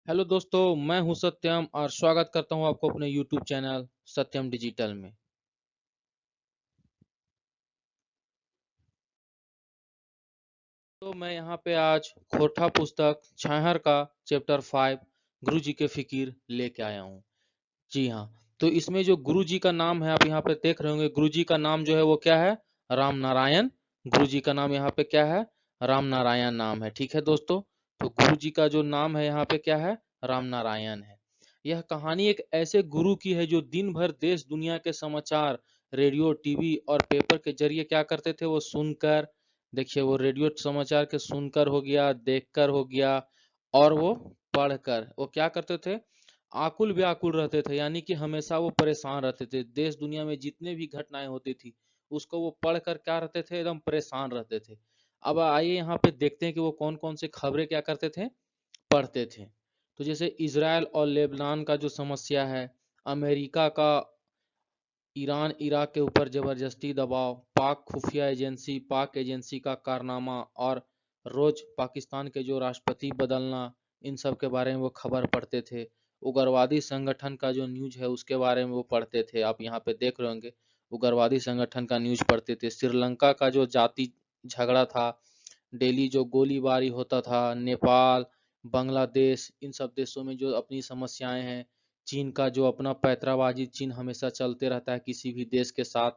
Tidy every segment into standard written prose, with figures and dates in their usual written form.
Hello दोस्तों, मैं हूं सत्यम और स्वागत करता हूं आपको अपने YouTube चैनल सत्यम डिजिटल में। तो मैं यहाँ पे आज खोटा पुस्तक छाहर का चैप्टर 5 गुरु जी के फिकीर लेके आया हूँ। जी हाँ। तो इसमें जो गुरु जी का नाम है, आप यहाँ पे देख रहे होंगे, गुरु जी का नाम जो है वो क्या है? राम नारायण। गुरु जी का नाम यहाँ पे क्या है? राम नारायण नाम है। ठीक है दोस्तों। तो गुरु जी का जो नाम है यहाँ पे क्या है? राम नारायण है। यह कहानी एक ऐसे गुरु की है जो दिन भर देश दुनिया के समाचार रेडियो, टीवी और पेपर के जरिए क्या करते थे? वो सुनकर, देखिए, वो रेडियो समाचार के सुनकर हो गया, देखकर हो गया, और वो पढ़कर वो क्या करते थे? आकुल व्याकुल रहते थे, यानी कि हमेशा वो परेशान रहते थे। देश दुनिया में जितने भी घटनाएं होती थी उसको वो पढ़कर क्या रहते थे? एकदम परेशान रहते थे। अब आइए यहाँ पे देखते हैं कि वो कौन कौन से खबरें क्या करते थे? पढ़ते थे। तो जैसे इजराइल और लेबनान का जो समस्या है, अमेरिका का ईरान इराक के ऊपर जबरदस्ती दबाव, पाक एजेंसी का कारनामा, और रोज पाकिस्तान के जो राष्ट्रपति बदलना, इन सब के बारे में वो खबर पढ़ते थे। उग्रवादी संगठन का जो न्यूज है उसके बारे में वो पढ़ते थे। आप यहाँ पे देख रहे होंगे, उग्रवादी संगठन का न्यूज पढ़ते थे। श्रीलंका का जो जाति झगड़ा था, डेली जो गोलीबारी होता था, नेपाल, बांग्लादेश, इन सब देशों में जो अपनी समस्याएं हैं, चीन का जो अपना पैतराबाजी चीन हमेशा चलते रहता है किसी भी देश के साथ,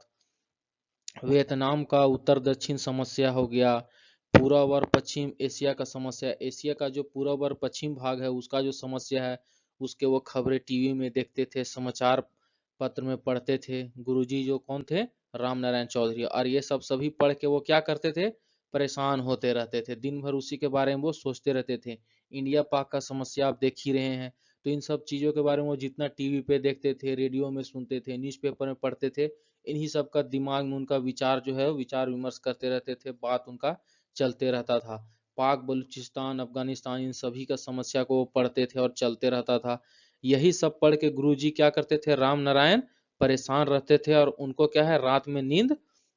वियतनाम का उत्तर दक्षिण समस्या हो गया, पूर्व और पश्चिम एशिया का समस्या, एशिया का जो पूर्व और पश्चिम भाग है उसका जो समस्या है उसके वो खबरें टीवी में देखते थे, समाचार पत्र में पढ़ते थे। गुरुजी जो कौन थे? राम नारायण चौधरी। और ये सब सभी पढ़ के वो क्या करते थे? परेशान होते रहते थे, दिन भर उसी के बारे में वो सोचते रहते थे। इंडिया पाक का समस्या आप देख ही रहे हैं। तो इन सब चीज़ों के बारे में वो जितना टीवी पे देखते थे, रेडियो में सुनते थे, न्यूज़पेपर में पढ़ते थे, इन्हीं सब का दिमाग में उनका विचार जो है विचार विमर्श करते रहते थे, बात उनका चलते रहता था। पाक बलूचिस्तान अफगानिस्तान इन सभी का समस्या को वो पढ़ते थे और चलते रहता था। यही सब पढ़ के गुरुजी क्या करते थे? राम नारायण परेशान रहते थे और उनको क्या है? रात में नींद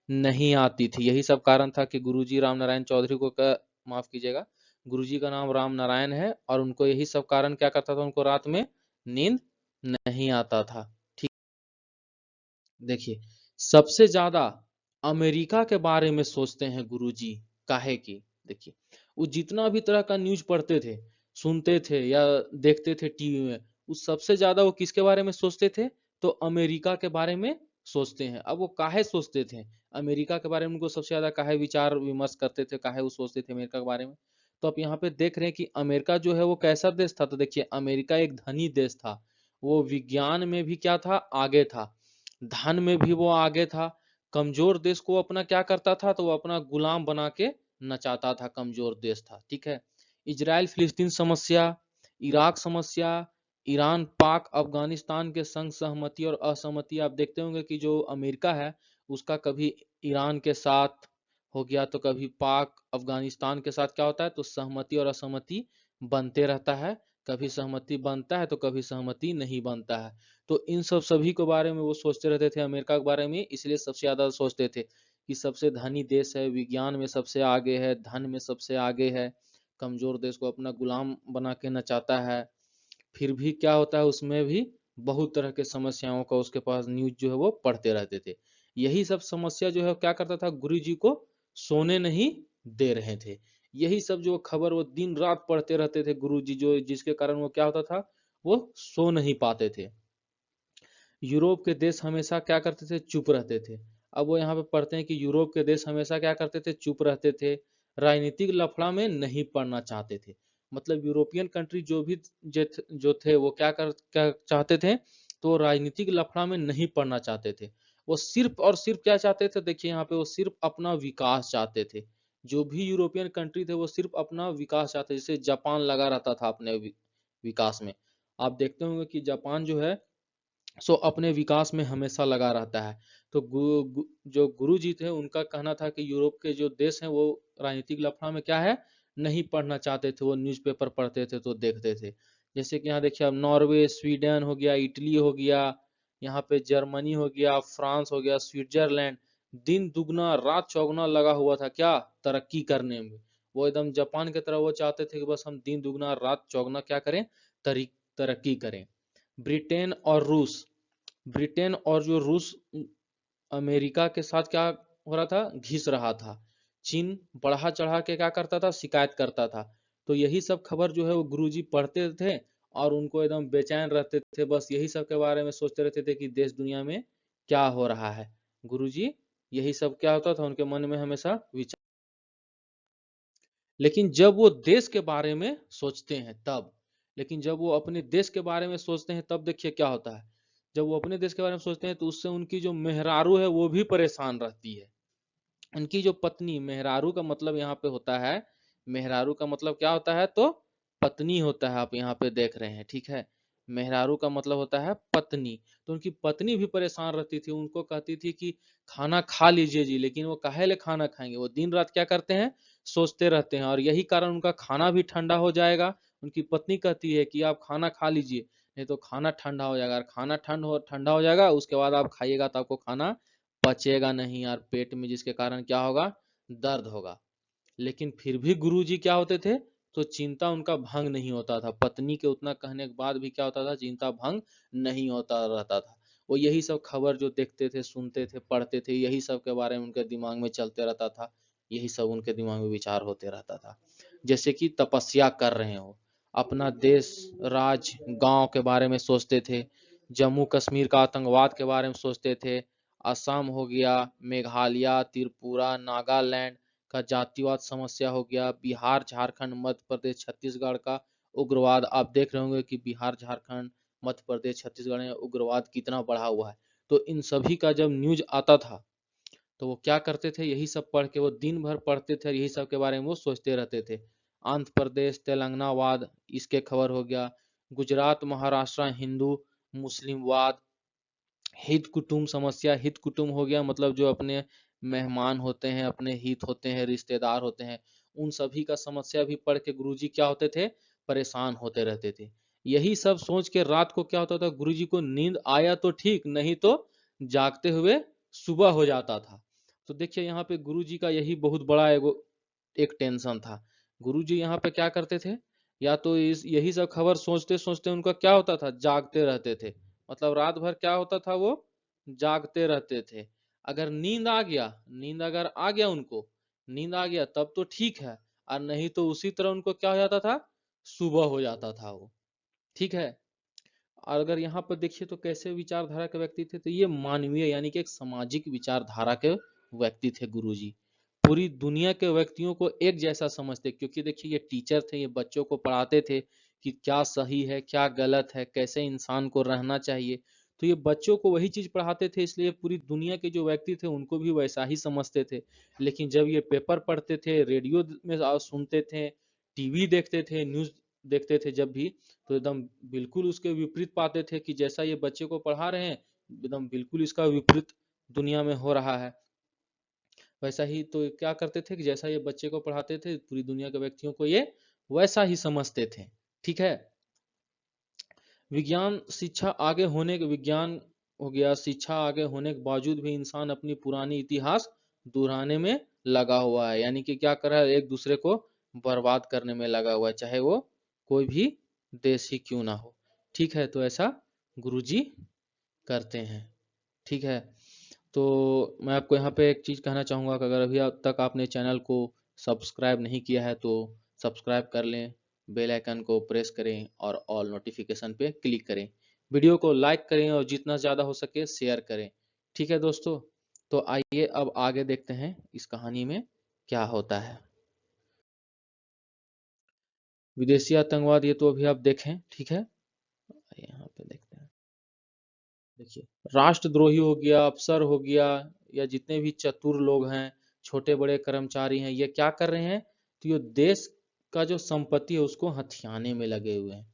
नहीं आती थी। यही सब कारण था कि गुरुजी राम नारायण चौधरी को माफ कीजिएगा, गुरुजी का नाम राम नारायण है और उनको यही सब कारण क्या करता था? उनको रात में नींद नहीं आता था। ठीक। देखिए, सबसे ज्यादा अमेरिका के बारे में सोचते हैं गुरुजी। काहे की? देखिए, वो जितना भी तरह का न्यूज पढ़ते थे, सुनते थे या देखते थे टीवी में, उस सबसे ज्यादा वो किसके बारे में सोचते थे? तो अमेरिका के बारे में सोचते हैं। अब वो काहे सोचते थे अमेरिका के बारे में? उनको सबसे ज्यादा काहे विचार विमर्श करते थे, काहे वो सोचते थे अमेरिका के बारे में? तो आप यहाँ पे देख रहे हैं कि अमेरिका जो है वो कैसा देश था। तो देखिए, अमेरिका एक धनी देश था। वो विज्ञान में भी क्या था? आगे था। धन में भी वो आगे था। कमजोर देश को अपना क्या करता था? तो वो अपना गुलाम बना के नचाता था। कमजोर देश था। ठीक है। इजराइल फिलिस्तीन समस्या, इराक समस्या, ईरान पाक अफगानिस्तान के संग सहमति और असहमति, आप देखते होंगे कि जो अमेरिका है उसका कभी ईरान के साथ हो गया तो कभी पाक अफगानिस्तान के साथ क्या होता है? तो सहमति और असहमति बनते रहता है। कभी सहमति बनता है तो कभी सहमति नहीं बनता है। तो इन सब सभी के बारे में वो सोचते रहते थे, अमेरिका के बारे में, इसलिए सबसे ज्यादा सोचते थे कि सबसे धनी देश है, विज्ञान में सबसे आगे है, धन में सबसे आगे है, कमजोर देश को अपना गुलाम बना के नचाता है। फिर भी क्या होता है? उसमें भी बहुत तरह के समस्याओं का उसके पास न्यूज जो है वो पढ़ते रहते थे। यही सब समस्या जो है क्या करता था? गुरु जी को सोने नहीं दे रहे थे। यही सब जो खबर वो दिन रात पढ़ते रहते थे गुरु जी, जो जिसके कारण वो क्या होता था? वो सो नहीं पाते थे। यूरोप के देश हमेशा क्या करते थे? चुप रहते थे। अब वो यहाँ पे पढ़ते हैं कि यूरोप के देश हमेशा क्या करते थे? चुप रहते थे, राजनीतिक लफड़ा में नहीं पड़ना चाहते थे। मतलब यूरोपियन कंट्री जो भी जो थे वो क्या चाहते थे? तो राजनीतिक लफड़ा में नहीं पड़ना चाहते थे। वो सिर्फ और सिर्फ क्या चाहते थे? देखिए यहाँ पे, वो सिर्फ अपना विकास चाहते थे। जो भी यूरोपियन कंट्री थे वो सिर्फ अपना विकास चाहते, जैसे जापान लगा रहता था अपने विकास में। आप देखते होंगे कि जापान जो है सो अपने विकास में हमेशा लगा रहता है। तो जो गुरु जी थे उनका कहना था कि यूरोप के जो देश हैं वो राजनीतिक लफड़ा में क्या है? नहीं पढ़ना चाहते थे। वो न्यूज़पेपर पढ़ते थे तो देखते थे। जैसे कि यहाँ देखिए, अब नॉर्वे, स्वीडन हो गया, इटली हो गया, यहाँ पे जर्मनी हो गया, फ्रांस हो गया, स्विट्जरलैंड, दिन दुगना रात चौगुना लगा हुआ था क्या? तरक्की करने में। वो एकदम जापान की तरह वो चाहते थे कि बस हम दिन दुगना रात चौगुना क्या करें? तरक्की करें। ब्रिटेन और रूस, ब्रिटेन और जो रूस अमेरिका के साथ क्या हो रहा था, घिस रहा था। चीन बढ़ा चढ़ा के क्या करता था, शिकायत करता था। तो यही सब खबर जो है वो गुरुजी पढ़ते थे और उनको एकदम बेचैन रहते थे, बस यही सब के बारे में सोचते रहते थे कि देश दुनिया में क्या हो रहा है। गुरुजी यही सब क्या होता था उनके मन में हमेशा विचार। लेकिन जब वो देश के बारे में सोचते हैं तब, लेकिन जब वो अपने देश के बारे में सोचते हैं तब देखिए क्या होता है। जब वो अपने देश के बारे में सोचते हैं तो उससे उनकी जो मेहरारू है वो भी परेशान रहती है। उनकी जो पत्नी, मेहरारू का मतलब यहाँ पे होता है, मेहरारू का मतलब क्या होता है, तो पत्नी होता है, आप यहाँ पे देख रहे हैं, ठीक है। मेहरारू का मतलब होता है पत्नी। तो उनकी पत्नी भी परेशान रहती थी, उनको कहती थी कि खाना खा लीजिए जी, लेकिन वो काहे ले खाना खाएंगे, वो दिन रात क्या करते हैं, सोचते रहते हैं, और यही कारण उनका खाना भी ठंडा हो जाएगा। उनकी पत्नी कहती है कि आप खाना खा लीजिए, नहीं तो खाना ठंडा हो जाएगा, और खाना ठंडा हो जाएगा उसके बाद आप खाइएगा तो आपको खाना पचेगा नहीं, और पेट में जिसके कारण क्या होगा, दर्द होगा। लेकिन फिर भी गुरुजी क्या होते थे, तो चिंता उनका भंग नहीं होता था। पत्नी के उतना कहने के बाद भी क्या होता था, चिंता भंग नहीं होता रहता था। वो यही सब खबर जो देखते थे, सुनते थे, पढ़ते थे, यही सब के बारे में उनके दिमाग में चलते रहता था। यही सब उनके दिमाग में विचार होते रहता था। जैसे कि तपस्या कर रहे हो, अपना देश, राज, गांव के बारे में सोचते थे, जम्मू कश्मीर का आतंकवाद के बारे में सोचते थे, असम हो गया, मेघालय, त्रिपुरा, नागालैंड का जातिवाद समस्या हो गया, बिहार, झारखंड, मध्य प्रदेश, छत्तीसगढ़ का उग्रवाद। आप देख रहे होंगे कि बिहार, झारखंड, मध्य प्रदेश, छत्तीसगढ़ में उग्रवाद कितना बढ़ा हुआ है। तो इन सभी का जब न्यूज आता था तो वो क्या करते थे, यही सब पढ़ के वो दिन भर पढ़ते थे और यही सब के बारे में वो सोचते रहते थे। आंध्र प्रदेश, तेलंगानावाद, इसके खबर हो गया। गुजरात, महाराष्ट्र, हिंदू मुस्लिम वाद। हित कुटुंब समस्या, हित कुटुंब हो गया मतलब जो अपने मेहमान होते हैं, अपने हित होते हैं, रिश्तेदार होते हैं, उन सभी का समस्या भी पढ़ के गुरुजी क्या होते थे, परेशान होते रहते थे। यही सब सोच के रात को क्या होता था, गुरुजी को नींद आया तो ठीक, नहीं तो जागते हुए सुबह हो जाता था। तो देखिए यहाँ पे गुरुजी का यही बहुत बड़ा एक टेंशन था। गुरुजी यहाँ पे क्या करते थे, या तो इस यही सब खबर सोचते सोचते उनका क्या होता था, जागते रहते थे। मतलब रात भर क्या होता था, वो जागते रहते थे। अगर नींद आ गया, नींद अगर आ गया उनको, नींद आ गया तब तो ठीक है, और नहीं तो उसी तरह उनको क्या हो जाता था, सुबह हो जाता था वो, ठीक है। और अगर यहाँ पर देखिए तो कैसे विचारधारा के व्यक्ति थे, तो ये मानवीय यानी कि एक सामाजिक विचारधारा के व्यक्ति थे गुरुजी। पूरी दुनिया के व्यक्तियों को एक जैसा समझते, क्योंकि देखिए ये टीचर थे, ये बच्चों को पढ़ाते थे कि क्या सही है, क्या गलत है, कैसे इंसान को रहना चाहिए। तो ये बच्चों को वही चीज पढ़ाते थे, इसलिए पूरी दुनिया के जो व्यक्ति थे उनको भी वैसा ही समझते थे। लेकिन जब ये पेपर पढ़ते थे, रेडियो में सुनते थे, टीवी देखते थे, न्यूज देखते थे जब भी, तो एकदम बिल्कुल उसके विपरीत पाते थे कि जैसा ये बच्चे को पढ़ा रहे हैं, एकदम बिल्कुल इसका विपरीत दुनिया में हो रहा है। वैसा ही तो क्या करते थे कि जैसा ये बच्चे को पढ़ाते थे, पूरी दुनिया के व्यक्तियों को ये वैसा ही समझते थे, ठीक है। विज्ञान शिक्षा आगे होने के विज्ञान हो गया, शिक्षा आगे होने के बावजूद भी इंसान अपनी पुरानी इतिहास दोहराने में लगा हुआ है, यानी कि क्या कर रहा है, एक दूसरे को बर्बाद करने में लगा हुआ है, चाहे वो कोई भी देश ही क्यों ना हो, ठीक है। तो ऐसा गुरुजी करते हैं, ठीक है। तो मैं आपको यहाँ पे एक चीज़ कहना चाहूँगा कि अगर अभी तक आपने चैनल को सब्सक्राइब नहीं किया है तो सब्सक्राइब कर लें, बेल आइकन को प्रेस करें और ऑल नोटिफिकेशन पे क्लिक करें। वीडियो को लाइक करें और जितना ज़्यादा हो सके शेयर करें, ठीक है दोस्तों। तो आइए अब आगे देखते हैं इस कहानी में क्या होता है। विदेशी आतंकवाद ये तो अभी आप देखें, ठीक है। यहाँ पे देखते हैं, देखिए राष्ट्रद्रोही हो गया, अफसर हो गया, या जितने भी चतुर लोग हैं, छोटे बड़े कर्मचारी हैं, ये क्या कर रहे हैं, तो ये देश का जो संपत्ति है उसको हथियाने में लगे हुए हैं।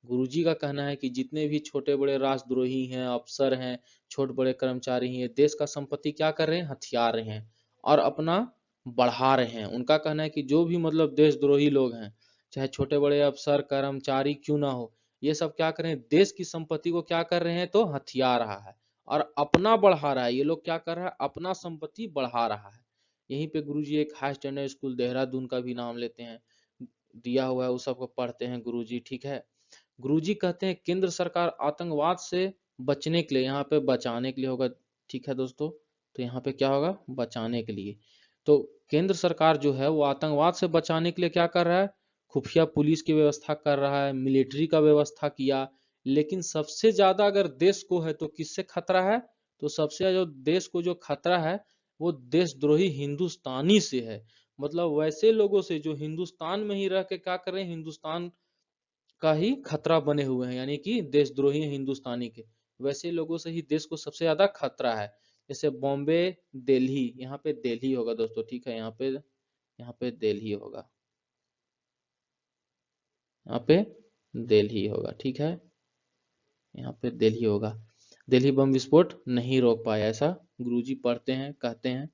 गुरुजी का कहना है कि जितने भी छोटे बड़े राष्ट्रद्रोही हैं, अफसर हैं, छोटे बड़े कर्मचारी हैं, ये देश का संपत्ति क्या कर रहे हैं, हथिया रहे हैं और अपना बढ़ा रहे हैं। उनका कहना है कि जो भी मतलब देशद्रोही लोग हैं, चाहे छोटे बड़े अफसर कर्मचारी क्यों ना हो, ये सब क्या कर रहे हैं, देश की संपत्ति को क्या कर रहे हैं, तो हथिया रहा है और अपना बढ़ा रहा है। ये लोग क्या कर रहा है, अपना संपत्ति बढ़ा रहा है। यहीं पे गुरुजी एक हाई स्टैंडर्ड स्कूल देहरादून का भी नाम लेते हैं, दिया हुआ है, उस सबको पढ़ते हैं गुरुजी, ठीक है। गुरुजी कहते हैं केंद्र सरकार आतंकवाद से बचने के लिए, यहाँ पे बचाने के लिए होगा, ठीक है दोस्तों। तो यहाँ पे क्या होगा, बचाने के लिए। तो केंद्र सरकार जो है वो आतंकवाद से बचाने के लिए क्या कर रहा है, खुफिया पुलिस की व्यवस्था कर रहा है, मिलिट्री का व्यवस्था किया। लेकिन सबसे ज्यादा अगर देश को है तो किससे खतरा है, तो सबसे ज्यादा जो देश को जो खतरा है वो देशद्रोही हिंदुस्तानी से है। मतलब वैसे लोगों से जो हिंदुस्तान में ही रह के क्या कर रहे हैं, हिंदुस्तान का ही खतरा बने हुए हैं, यानी कि देशद्रोही हैं हिंदुस्तानी के। वैसे लोगों से ही देश को सबसे ज्यादा खतरा है। जैसे बॉम्बे, दिल्ली, यहाँ पे दिल्ली होगा दोस्तों, ठीक है, यहाँ पे दिल्ली होगा, यहाँ पे दिल्ली होगा, ठीक है, यहाँ पे दिल्ली होगा। दिल्ली बम विस्फोट नहीं रोक पाया, ऐसा गुरुजी पढ़ते हैं, कहते हैं।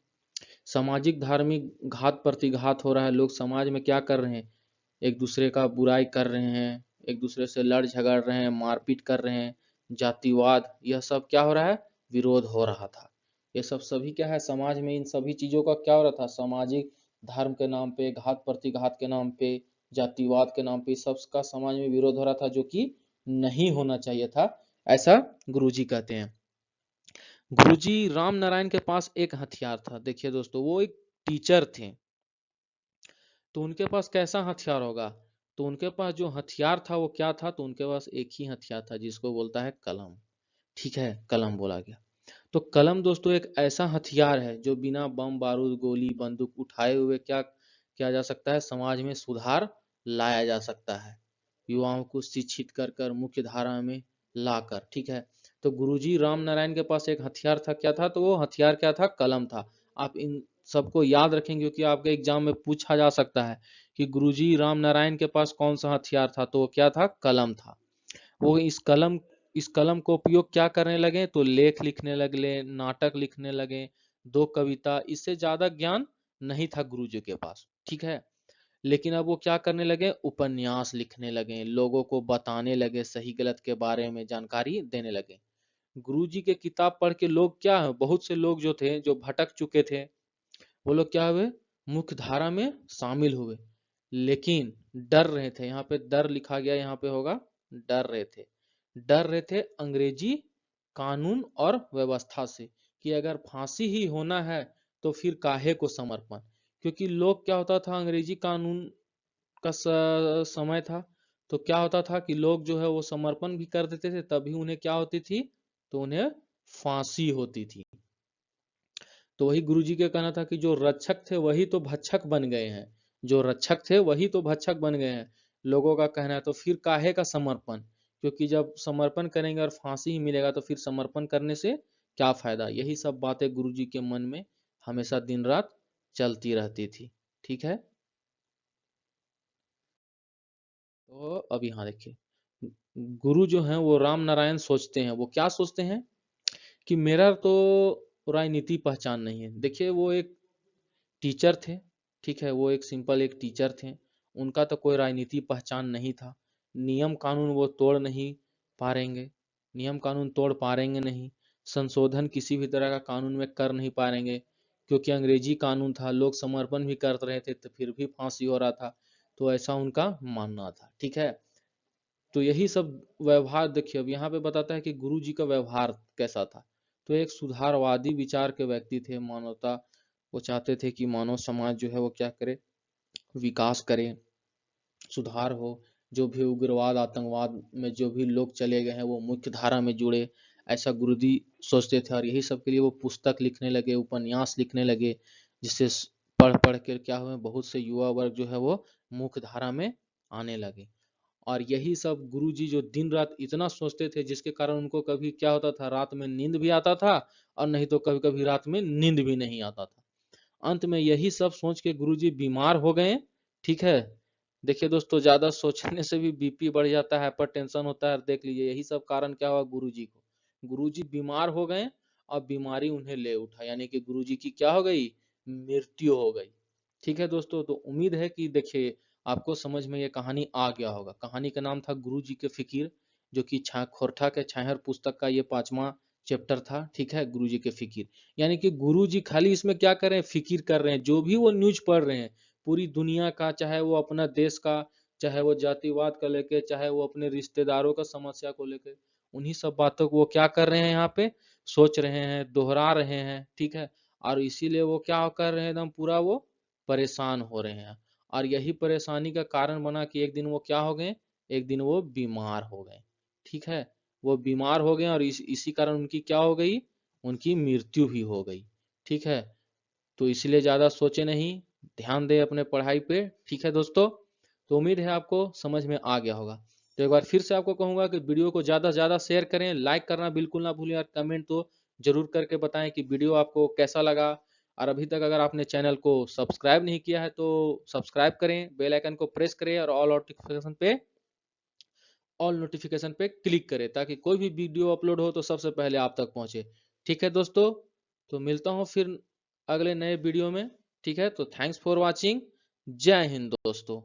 सामाजिक धार्मिक घात प्रतिघात हो रहा है, लोग समाज में क्या कर रहे हैं, एक दूसरे का बुराई कर रहे हैं, एक दूसरे से लड़ झगड़ रहे हैं, मारपीट कर रहे हैं, जातिवाद, यह सब क्या हो रहा है, विरोध हो रहा था। ये सब सभी क्या है, समाज में इन सभी चीजों का क्या हो रहा था, सामाजिक धर्म के नाम पे, घात प्रतिघात के नाम पे, जातिवाद के नाम पे सबका समाज में विरोध हो रहा था, जो कि नहीं होना चाहिए था, ऐसा गुरुजी कहते हैं। गुरुजी राम नारायण के पास एक हथियार था। देखिए दोस्तों, वो एक टीचर थे, तो उनके पास कैसा हथियार होगा, तो उनके पास जो हथियार था वो क्या था, तो उनके पास एक ही हथियार था जिसको बोलता है कलम, ठीक है, कलम बोला गया। तो कलम दोस्तों एक ऐसा हथियार है जो बिना बम बारूद गोली बंदूक उठाए हुए क्या किया जा सकता है, समाज में सुधार लाया जा सकता है, युवाओं को शिक्षित कर कर मुख्य धारा में लाकर, ठीक है। तो गुरुजी राम नारायण के पास एक हथियार था, क्या था, तो वो हथियार क्या था, कलम था। आप इन सबको याद रखेंगे क्योंकि आपके एग्जाम में पूछा जा सकता है कि गुरुजी राम नारायण के पास कौन सा हथियार था, तो वो क्या था, कलम था। वो इस कलम को उपयोग क्या करने लगे, तो लेख लिखने लगे, नाटक लिखने लगे, दो कविता, इससे ज्यादा ज्ञान नहीं था गुरुजी के पास, ठीक है। लेकिन अब वो क्या करने लगे, उपन्यास लिखने लगे, लोगों को बताने लगे, सही गलत के बारे में जानकारी देने लगे। गुरुजी के किताब पढ़ के लोग क्या है, बहुत से लोग जो थे, जो भटक चुके थे, वो लोग क्या हुए, मुख्य धारा में शामिल हुए। लेकिन डर रहे थे, यहाँ पे डर लिखा गया, यहाँ पे होगा डर रहे थे, डर रहे थे अंग्रेजी कानून और व्यवस्था से, कि अगर फांसी ही होना है तो फिर काहे को समर्पण। क्योंकि लोग क्या होता था, अंग्रेजी कानून का समय था, तो क्या होता था कि लोग जो है वो समर्पण भी कर देते थे, तभी उन्हें क्या होती थी, तो उन्हें फांसी होती थी। तो वही गुरुजी का कहना था कि जो रक्षक थे वही तो भक्षक बन गए हैं, जो रक्षक थे वही तो भक्षक बन गए हैं, लोगों का कहना है। तो फिर काहे का समर्पण, क्योंकि जब समर्पण करेंगे और फांसी ही मिलेगा तो फिर समर्पण करने से क्या फायदा। यही सब बातें गुरुजी के मन में हमेशा दिन रात चलती रहती थी, ठीक है। तो अब यहाँ देखिए, गुरु जो हैं वो राम नारायण सोचते हैं, वो क्या सोचते हैं कि मेरा तो राजनीति पहचान नहीं है। देखिए वो एक टीचर थे, ठीक है, वो एक सिंपल एक टीचर थे, उनका तो कोई राजनीति पहचान नहीं था। नियम कानून वो तोड़ नहीं पाएंगे, नियम कानून तोड़ पाएंगे नहीं, संशोधन किसी भी तरह का कानून में कर नहीं पाएंगे, क्योंकि अंग्रेजी कानून था, लोग समर्पण भी कर रहे थे तो फिर भी फांसी हो रहा था। तो ऐसा उनका मानना था, ठीक है। तो यही सब व्यवहार देखिए, अब यहाँ पे बताता है कि गुरु जी का व्यवहार कैसा था। तो एक सुधारवादी विचार के व्यक्ति थे, मानवता, वो चाहते थे कि मानव समाज जो है वो क्या करे, विकास करे, सुधार हो, जो भी उग्रवाद आतंकवाद में जो भी लोग चले गए हैं वो मुख्य धारा में जुड़े, ऐसा गुरुजी सोचते थे। और यही सब के लिए वो पुस्तक लिखने लगे, उपन्यास लिखने लगे, जिससे पढ़ पढ़ कर क्या हुए, बहुत से युवा वर्ग जो है वो मुख्य धारा में आने लगे। और यही सब गुरुजी जो दिन रात इतना सोचते थे, जिसके कारण उनको कभी क्या होता था, रात में नींद भी आता था, और नहीं तो कभी कभी रात में नींद भी नहीं आता था। अंत में यही सब सोच के गुरुजी बीमार हो गए, ठीक है। देखिए दोस्तों, ज्यादा सोचने से भी बीपी बढ़ जाता है, हाइपर टेंशन होता है, देख लीजिए यही सब कारण क्या हुआ गुरुजी को, गुरुजी बीमार हो गए और बीमारी उन्हें ले उठा, यानी कि गुरुजी की क्या हो गई, मृत्यु हो गई, ठीक है दोस्तों। तो उम्मीद है कि देखिए आपको समझ में ये कहानी आ गया होगा। कहानी का नाम था गुरुजी के फिकिर, जो कि खोरठा के छाहर पुस्तक का ये 5वां चैप्टर था, ठीक है, गुरुजी के फिकिर। यानी कि गुरुजी खाली इसमें क्या कर रहे हैं, फिकिर कर रहे हैं, जो भी वो न्यूज पढ़ रहे हैं पूरी दुनिया का, चाहे वो अपना देश का, चाहे वो जातिवाद को लेके, चाहे वो अपने रिश्तेदारों का समस्या को लेके, उन्हीं सब बातों को वो क्या कर रहे हैं यहाँ पे, सोच रहे हैं, दोहरा रहे हैं, ठीक है। और इसीलिए वो क्या कर रहे हैं, एकदम पूरा वो परेशान हो रहे हैं। और यही परेशानी का कारण बना कि एक दिन वो क्या हो गए, एक दिन वो बीमार हो गए, ठीक है। वो बीमार हो गए और इसी कारण उनकी क्या हो गई, उनकी मृत्यु भी हो गई, ठीक है। तो इसलिए ज्यादा सोचे नहीं, ध्यान दें अपने पढ़ाई पे, ठीक है दोस्तों। तो उम्मीद है आपको समझ में आ गया होगा। तो एक बार फिर से आपको कहूंगा कि वीडियो को ज्यादा से ज्यादा शेयर करें, लाइक करना बिल्कुल ना भूलें, और कमेंट तो जरूर करके बताएं कि वीडियो आपको कैसा लगा। और अभी तक अगर आपने चैनल को सब्सक्राइब नहीं किया है तो सब्सक्राइब करें, बेल आइकन को प्रेस करें और ऑल नोटिफिकेशन पे क्लिक करें, ताकि कोई भी वीडियो अपलोड हो तो सबसे पहले आप तक पहुंचे, ठीक है दोस्तों। तो मिलता हूं फिर अगले नए वीडियो में, ठीक है। तो थैंक्स फॉर वॉचिंग, जय हिंद दोस्तों।